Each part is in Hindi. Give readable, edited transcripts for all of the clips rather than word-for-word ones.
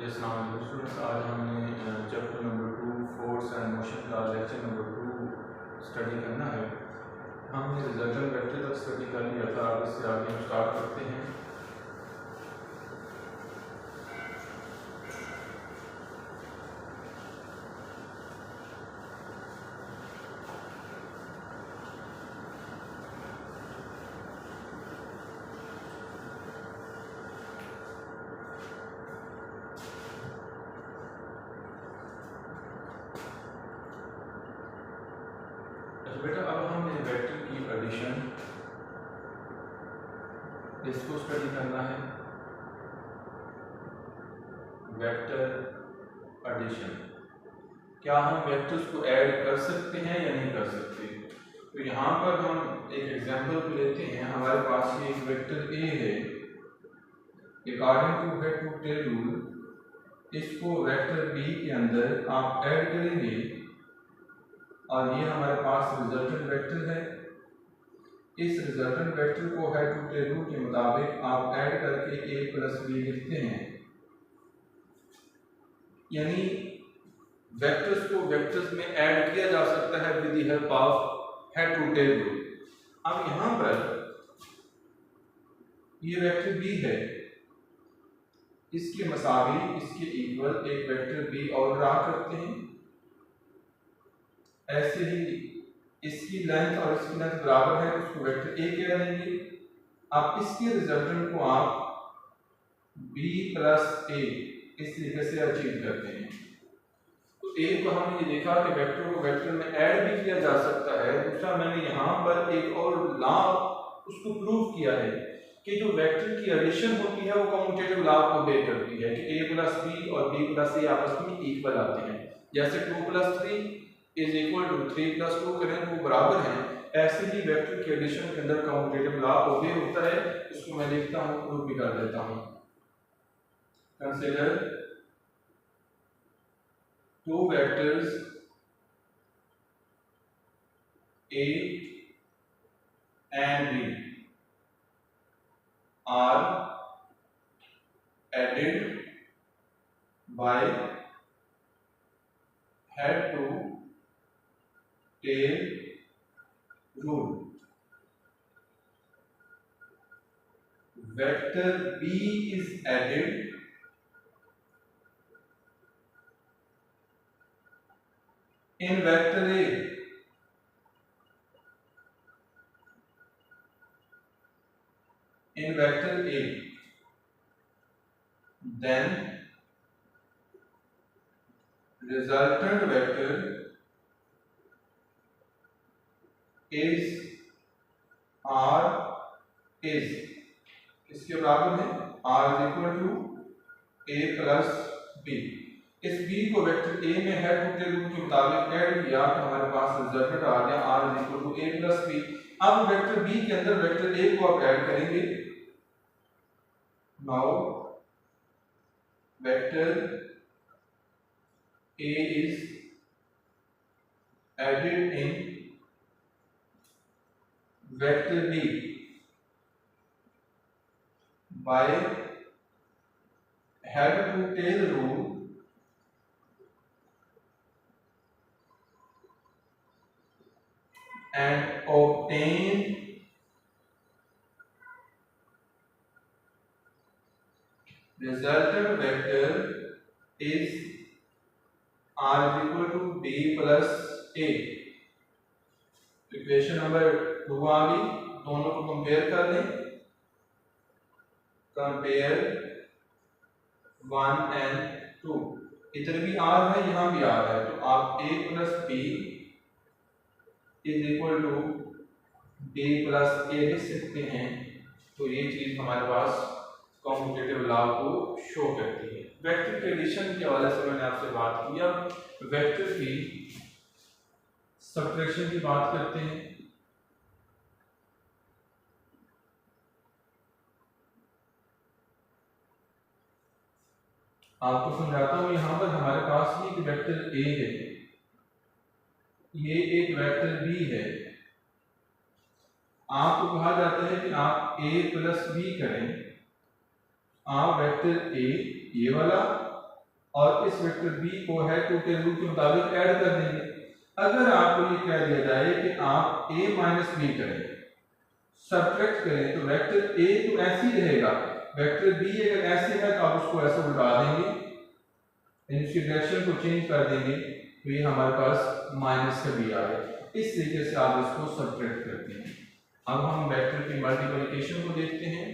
अस्सलाम वालेकुम स्टूडेंट्स, आज हमने chapter number 2 force and motion का लेक्चर नंबर 2 स्टडी करना है। हमने रिजल्टेंट वेक्टर तक स्टडी कर लिया था। अब इससे आगे हम स्टार्ट करते हैं। बेटा, अब हमने वेक्टर की एडिशन इसको स्टडी करना है। वेक्टर एडिशन, क्या हम वेक्टर्स को ऐड कर सकते हैं या नहीं कर सकते? तो यहाँ पर हम एक एग्जांपल लेते हैं। हमारे पास ये एक वेक्टर ए है। अकॉर्डिंग टू वेक्टर रूल इसको वेक्टर बी के अंदर आप ऐड करेंगे और ये हमारे पास रिजल्टेंट वेक्टर है। इस रिजल्टेंट वेक्टर को हेड टू टेल रूल के मुताबिक आप ऐड करके a प्लस बी लिखते हैं, यानी वेक्टर्स को वेक्टर्स में ऐड किया जा सकता है with the help of head to tail rule. अब यहाँ पर ये वेक्टर बी है, इसके मसावी इसके इक्वल एक वेक्टर बी और ड्रा करते हैं। ऐसे ही इसकी लेंथ और इसकी लेंथ बराबर है, उसको वेक्टर ए कह देंगे। अब इसके रिजल्टेंट को आप b प्लस ए इस तरीके से अचीव करते हैं। तो ए को हमने ये देखा कि वेक्टर को वेक्टर में ऐड भी किया जा सकता है। दूसरा, मैंने यहाँ पर एक और लॉ उसको प्रूव किया है कि जो वेक्टर की एडिशन होती है वो कम्यूटेटिव लॉ को ओबे करती है कि a प्लस बी और b प्लस ए आपस में इक्वल आते हैं। जैसे 2 plus 3 is equal to 3 plus 2 करें वो बराबर हैं, ऐसे ही वेक्टर के एडिशन के अंदर कम्यूटेटिव लॉ ओबे होता है। इसको मैं लिखता हूँ, प्रूव भी कर देता हूँ। Consider two vectors a and b are added by head to tail rule. Vector b is added in vector a. In vector a, then resultant vector is r is इसके बराबर है r is equal to a plus b। इस b को वेक्टर a में हेड टू टेल रूल के मुताबिक ऐड किया तो हमारे पास रिजल्टेंट आ गया r is equal to a plus b। अब वेक्टर b के अंदर वेक्टर a को आप ऐड करेंगे। Now vector a is added in vector b by head to tail rule and obtain resultant vector is r is equal to b plus a। Equation number 2 आ गई। दोनों को कंपेयर कर लें। कंपेयर 1 and 2, इधर भी r है यहाँ भी r है, तो आप a plus b is equal to b plus a लिख सकते हैं। तो ये चीज हमारे पास कम्यूटेटिव लॉ को शो करती है। वेक्टर के एडिशन के हवाले से मैंने आपसे बात किया। वेक्टर की सब्ट्रैक्शन की बात करते हैं। आपको समझाता हूँ। यहाँ पर हमारे पास एक वेक्टर a है, ये एक वेक्टर b है। आपको कहा जाता है कि आप a प्लस b करें। आप वेक्टर a ये वाला और इस वेक्टर b को हेड टू टेल रूल के मुताबिक ऐड कर देंगे। अगर आपको ये कह दिया जाए कि आप a माइनस बी करें, सब्ट्रैक्ट करें, तो वेक्टर a तो ऐसे ही रहेगा, वेक्टर b अगर ऐसे है तो आप उसको ऐसे उल्टा देंगे, इसकी डायरेक्शन को चेंज कर देंगे, तो ये हमारे पास माइनस का b आ गया। इस तरीके से आप इसको सब्ट्रैक्ट करते हैं। अब हम वेक्टर की मल्टीप्लिकेशन को देखते हैं।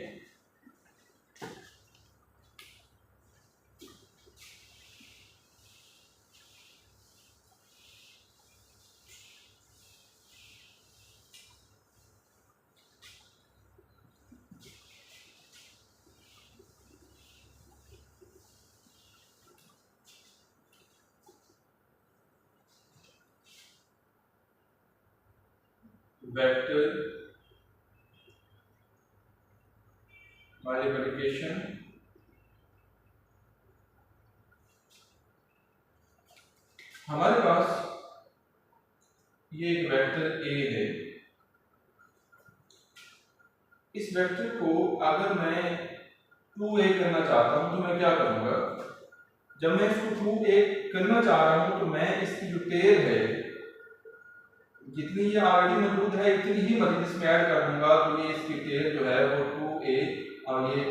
वेक्टर मल्टीप्लिकेशन हमारे पास ये एक वेक्टर a है। इस वेक्टर को अगर मैं 2a करना चाहता हूं तो मैं क्या करूंगा, जब मैं इसको 2a करना चाह रहा हूं तो मैं इसकी जो टेल है जितनी ये ऑलरेडी मौजूद है इतनी ही मजीद इसमें ऐड कर दूंगा, तो ये इसकी टेल जो है वो 2a और ये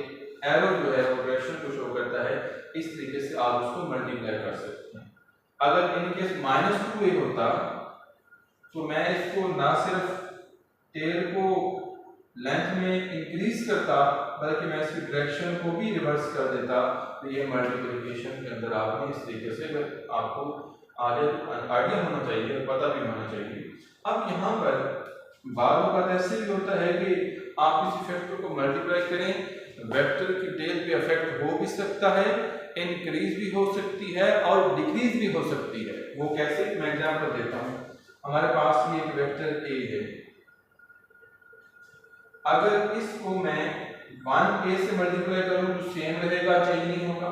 एरो जो है वो डायरेक्शन को शो करता है। इस तरीके से आप उसको मल्टीप्लाई कर सकते हैं। अगर इन केस -2a होता तो मैं इसको ना सिर्फ टेल को लेंथ में इंक्रीज करता बल्कि मैं इसकी डायरेक्शन को भी रिवर्स कर देता। तो ये मल्टीप्लिकेशन के अंदर आपने इस तरीके से आपको आइडिया होना चाहिए, पता भी होना चाहिए। अब यहाँ पर बार बार ऐसे भी होता है कि आप किसी फैक्टर को मल्टीप्लाई करें, वेक्टर की टेल पे इफेक्ट हो भी सकता है, इंक्रीज भी हो सकती है और डिक्रीज भी हो सकती है। वो कैसे, मैं एग्जांपल देता हूँ। हमारे पास ये एक वेक्टर a है, अगर इसको मैं 1a से मल्टीप्लाई करूं तो सेम रहेगा, चेंज नहीं होगा।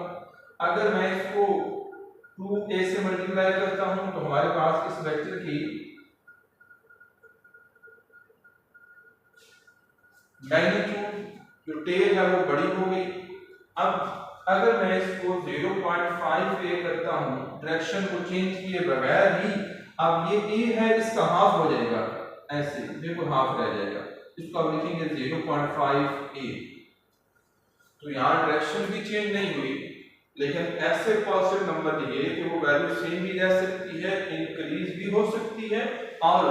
अगर मैं इसको 2a से मल्टीप्लाई करता हूं तो हमारे पास इस वेक्टर की मैग्नीट्यूड जो टेल है वो बड़ी हो गई। अब अगर मैं इसको 0.5a करता हूं डायरेक्शन को चेंज किए बगैर ही, अब ये a है इसका हाफ हो जाएगा, ऐसे देखो हाफ रह जाएगा, इसको आप लिखेंगे 0.5a। तो यहाँ डायरेक्शन भी चेंज नहीं हुई, लेकिन ऐसे पॉजिटिव नंबर दिए कि वो वैल्यू सेम भी रह सकती है, इंक्रीज भी हो सकती है और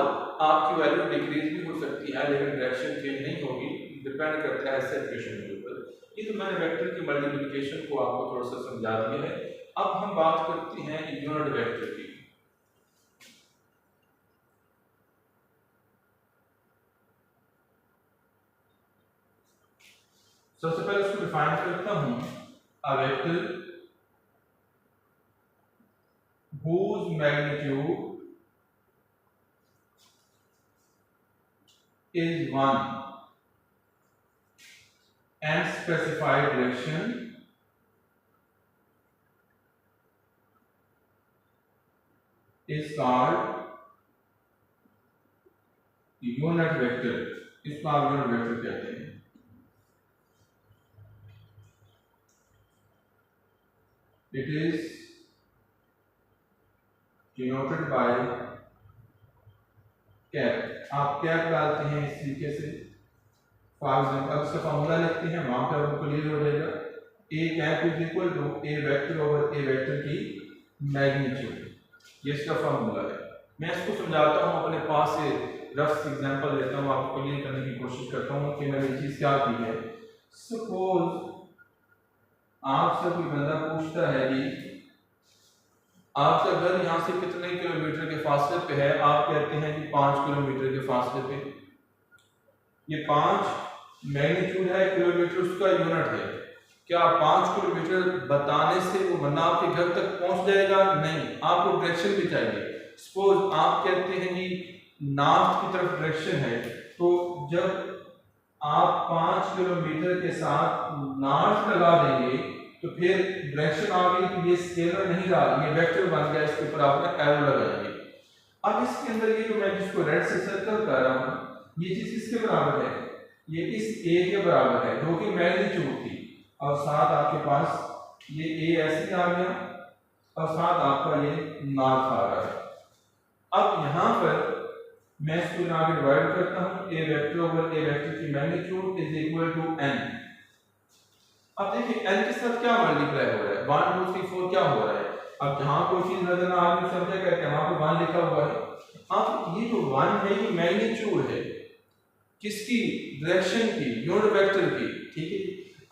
आपकी वैल्यू डिक्रीज भी हो सकती है, लेकिन डायरेक्शन चेंज नहीं होगी। डिपेंड करता है ऐसे इक्वेशन के ऊपर। ये तो मैंने वेक्टर की मल्टीप्लिकेशन को आपको थोड़ा सा समझा दिया है। अब हम बात करते हैं यूनिट वेक्टर की। सबसे पहले इसको डिफाइन करता हूं, a vector whose magnitude is 1 and specified direction is called unit vector। इसको आप यूनिट वेक्टर कहते हैं। It is denoted by cap। आप कैप डालते हैं इस तरीके से। फॉर एग्जाम्पल अब इसका फॉर्मूला लिखते हैं, वहां पर आपको क्लियर हो जाएगा। A cap is equal to A vector over A vector की मैग्नीट्यूड, ये इसका फॉर्मूला है। मैं इसको समझाता हूँ, अपने पास से रफ एग्जांपल लेता हूँ, आपको क्लियर करने की कोशिश करता हूँ कि मैंने ये चीज़ क्या की है। सपोज आपसे कोई बंदा पूछता है कि आपका घर यहाँ से कितने किलोमीटर के फासले पे है, आप कहते हैं कि 5 किलोमीटर के फासले पे। ये 5 मैग्नीट्यूड है, किलोमीटर उसका यूनिट है। क्या 5 किलोमीटर बताने से वो बंदा आपके घर तक पहुंच जाएगा? नहीं, आपको डायरेक्शन भी चाहिए। सपोज आप कहते हैं कि नॉर्थ की तरफ डायरेक्शन है, तो जब आप 5 किलोमीटर के साथ नॉर्थ लगा देंगे तो फिर डायरेक्शन आ गई, तो ये स्केलर नहीं रहा, ये वेक्टर बन गया, इसके ऊपर आपने एरो लगाएंगे। अब इसके अंदर ये जो मैं जिसको रेड से सर्कल कर रहा हूँ, ये चीज किसके बराबर है? ये इस ए के बराबर है, जो कि मैग्नीट्यूड थी, और साथ आपके पास ये ए ऐसे आ गया और साथ आपका ये नॉर्थ आ रहा है। अब यहाँ पर मैं इसको आगे डिवाइड करता हूँ, a vector over A vector की magnitude is equal to n. अब देखिए एन के साथ क्या मल्टीप्लाई हो रहा है, 1 2 3 4 क्या हो रहा है। अब जहाँ कोई चीज नजर ना आ रही सब क्या कहते हैं, वहां पे 1 लिखा हुआ है। अब ये जो 1 है ये मैग्नीट्यूड है किसकी, डायरेक्शन की, यूनिट वेक्टर की, ठीक है।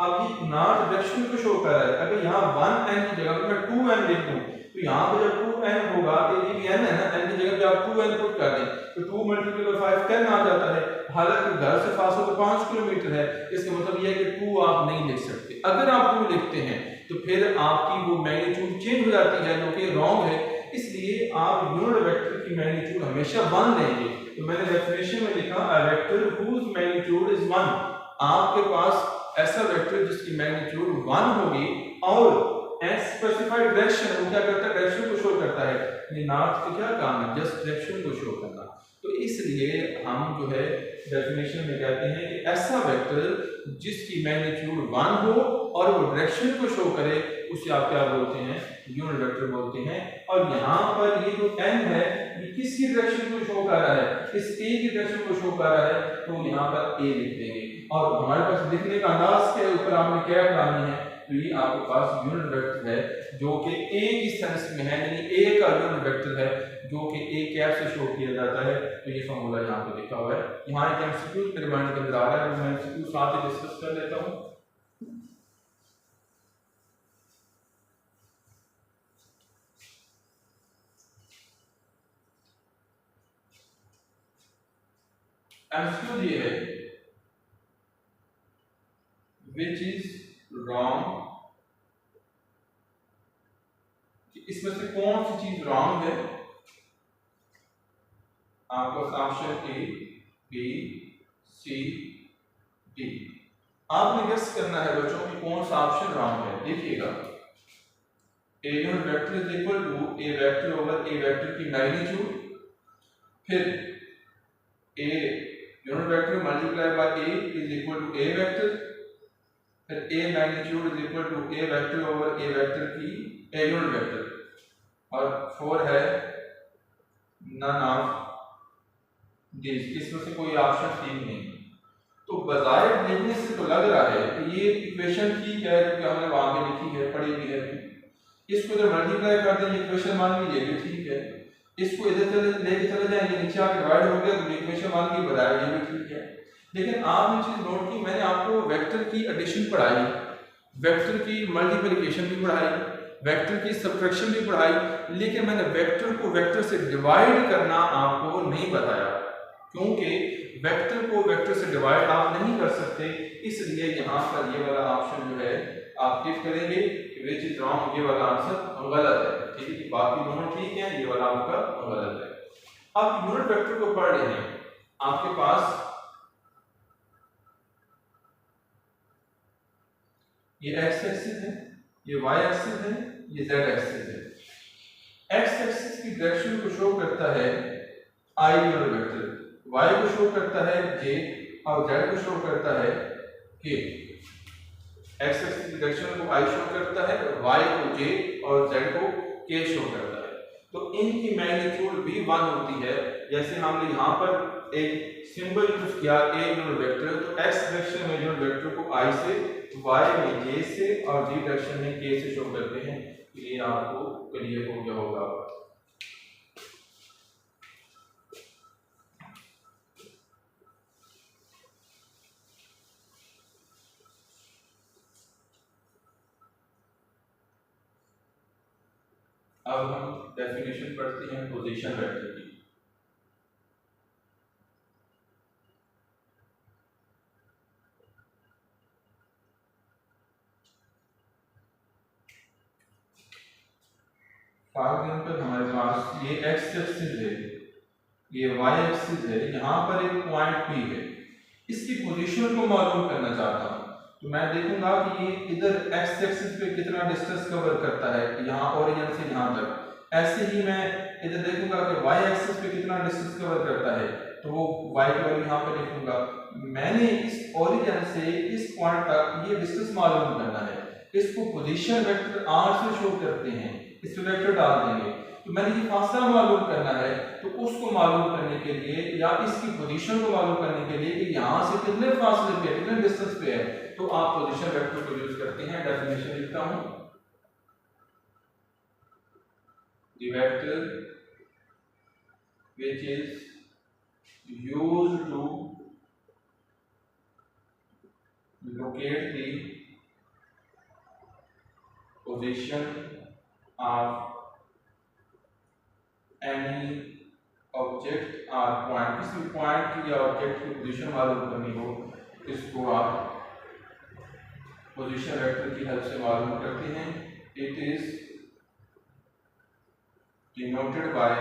अब ये नॉर्थ डायरेक्शन को शो कर रहा है। अगर यहाँ 1n की जगह पे मैं 2n लिख दूं तो यहाँ पे जब 2n होगा तो ये भी n है ना, n की जगह पे आप 2n पुट कर दें तो 2 × 5 10 आ जाता है। हालांकि घर से फासला तो 5 किलोमीटर है, इसका मतलब यह है कि 2 आप नहीं लिख सकते। अगर आप 2 लिखते हैं तो फिर आपकी वो मैग्नीट्यूड चेंज हो जाती है, जो कि रॉन्ग है। इसलिए आप यूनिट वेक्टर की मैग्नीट्यूड हमेशा 1 लेंगे। तो मैंने डेफिनेशन में लिखा a vector whose magnitude is 1। आपके पास ऐसा वेक्टर जिसकी मैग्नीट्यूड 1 होगी और स्पेसिफाइड डायरेक्शन, वो क्या करता है, डायरेक्शन को शो करता है। ये नॉर्थ का क्या काम है, जस्ट डायरेक्शन को शो करना। तो इसलिए हम जो है डेफिनेशन में कहते हैं कि ऐसा वेक्टर जिसकी मैग्नीट्यूड 1 हो और वो डायरेक्शन को शो करे उसे आप क्या बोलते हैं, यूनिट वेक्टर बोलते हैं। और यहाँ पर ये जो n है ये किसकी डायरेक्शन को शो कर रहा है, इस a की डायरेक्शन को शो कर रहा है, तो यहाँ पर a लिख देंगे। और हमारे पास लिखने का अंदाज के ऊपर आपने क्या बनानी है, तो ये आपके पास यूनिट वेक्टर है जो कि a की सेंस में है, यानी a का यूनिट वेक्टर है जो कि a कैप से शो किया जाता है। तो ये फॉर्मूला यहाँ पे लिखा हुआ है। यहाँ एक एमसीक्यू मेरे माइंड के अंदर आ रहा है, मैं एमसीक्यू साथ ही डिस्कस कर लेता हूँ। एमसीक्यू ये है, विच इज रॉन्ग, इसमें से कौन सी चीज रॉन्ग है। आपको option A B C D, आपने गेस करना है बच्चों कि कौन सा ऑप्शन रॉन्ग है। देखिएगा A unit vector is equal to A vector over A vector की मैग्नीट्यूड, फिर A unit vector multiply by A is equal to A vector, फिर A magnitude is equal to A vector over A vector की ए यूनिट वेक्टर, और 4 है नन ऑफ दिस, इसमें से कोई ऑप्शन ठीक नहीं। तो बजाय देखने से तो लग रहा है कि ये इक्वेशन ठीक है क्योंकि हमने वहां पे लिखी है, पढ़ी भी है। इसको इधर मल्टीप्लाई कर दें, इक्वेशन मान लीजिए भी ठीक है। इसको इधर चले लेके चले जाएंगे, नीचे आके डिवाइड हो गया तो इक्वेशन मान की बजाय ये भी ठीक है। लेकिन आपने चीज नोट की, मैंने आपको वेक्टर की एडिशन पढ़ाई, वेक्टर की मल्टीप्लिकेशन भी पढ़ाई, वेक्टर की सब्ट्रैक्शन भी पढ़ाई, लेकिन मैंने वेक्टर को वेक्टर से डिवाइड करना आपको नहीं बताया, क्योंकि वेक्टर को वेक्टर से डिवाइड आप नहीं कर सकते। इसलिए यहाँ पर ये वाला ऑप्शन जो है आप टिक करेंगे, विच इज रॉन्ग, ये वाला आंसर गलत है। ठीक है, बाकी दोनों ठीक है, ये वाला आपका गलत है। अब यूनिट वेक्टर को पढ़ रहे हैं, आपके पास ये एक्स एक्सिस है, ये वाई एक्सिस है, ये जेड एक्सिस है। एक्स एक्सिस की डायरेक्शन को शो करता है आई यूनिट वेक्टर, वाई को शो करता है जे, और जेड को शो करता है के। एक्स एक्सिस की डायरेक्शन को आई शो करता है, वाई को जे और जेड को के शो करता है। तो इनकी मैग्नीट्यूड भी 1 होती है। जैसे हमने यहाँ पर एक सिंबल यूज किया ए यूनिट वेक्टर, तो एक्स डायरेक्शन में यूनिट वेक्टर को आई से, वाई में जे से और जी डायरेक्शन में के से शो करते हैं। तो ये आपको क्लियर हो गया होगा। अब हम डेफिनेशन पढ़ते हैं पोजीशन वेक्टर की। फॉर एग्जांपल हमारे पास ये एक्स एक्सिस है, ये वाई एक्सिस है, यहाँ पर एक पॉइंट पी है, इसकी पोजीशन को मालूम करना चाहता हूँ। तो मैं देखूंगा कि ये इधर एक्स एक्सिस पे कितना डिस्टेंस कवर करता है, यहाँ ओरिजिन से यहाँ तक। ऐसे ही मैं इधर देखूंगा कि वाई एक्सिस पे कितना डिस्टेंस कवर करता है, तो वो वाई की वैल्यू यहाँ पे लिखूंगा। मैंने इस ओरिजिन से इस पॉइंट तक ये डिस्टेंस मालूम करना है। इसको पोजीशन वेक्टर r से शो करते हैं, इस पे वेक्टर डाल देंगे। तो मैंने ये फासला मालूम करना है, तो उसको मालूम करने के लिए या इसकी पोजीशन को मालूम करने के लिए कि यहाँ से कितने फासले पे, कितने डिस्टेंस पे है, तो आप पोजीशन वेक्टर को यूज करते हैं। डेफिनेशन लिखता हूँ, the vector which is used to locate the position of any object or point, किसी पॉइंट की या ऑब्जेक्ट की पोजीशन मालूम करनी हो, इसको आप पोजीशन वेक्टर की हेल्प से मालूम करते हैं। It is denoted by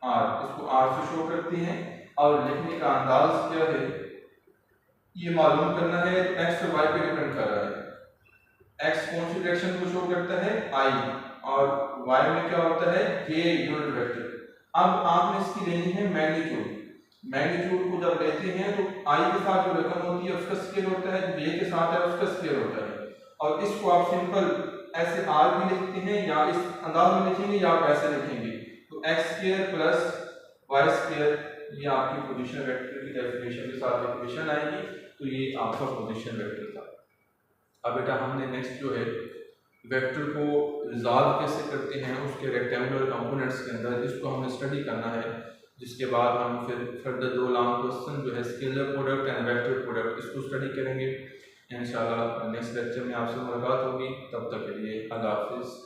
r, इसको आर से शो करते हैं। और लिखने का अंदाज क्या है, ये मालूम करना है। एक्स और वाई पे डिपेंड कर रहा है। एक्स कौन सी डायरेक्शन को शो करता है, आई, और वाई में क्या होता है, जे यूनिट वेक्टर। अब आपने इसकी लेनी है मैग्नीट्यूड। मैग्नीट्यूड को जब लेते हैं तो आई के साथ जो रकम होती है उसका स्केल होता है, जे के साथ है उसका स्केल होता है। और इसको आप सिंपल ऐसे आर भी लिखते हैं, या इस अंदाज में लिखेंगे, या आप ऐसे लिखेंगे। तो x square plus y square, ये आपकी पोजीशन वेक्टर की डेफिनेशन के साथ इक्वेशन आएगी। तो ये आपका पोजीशन वेक्टर था। अब बेटा हमने नेक्स्ट जो है वेक्टर को रिजॉल्व कैसे करते हैं उसके रेक्टेंगुलर कंपोनेंट्स के अंदर, इसको हमें स्टडी करना है। जिसके बाद हम फिर फर्दर 2 लॉन्ग क्वेश्चन जो है scalar product and vector product, इसको स्टडी करेंगे इंशाल्लाह। नेक्स्ट लेक्चर में आपसे मुलाकात होगी, तब तक के लिए अल्लाह हाफिज़।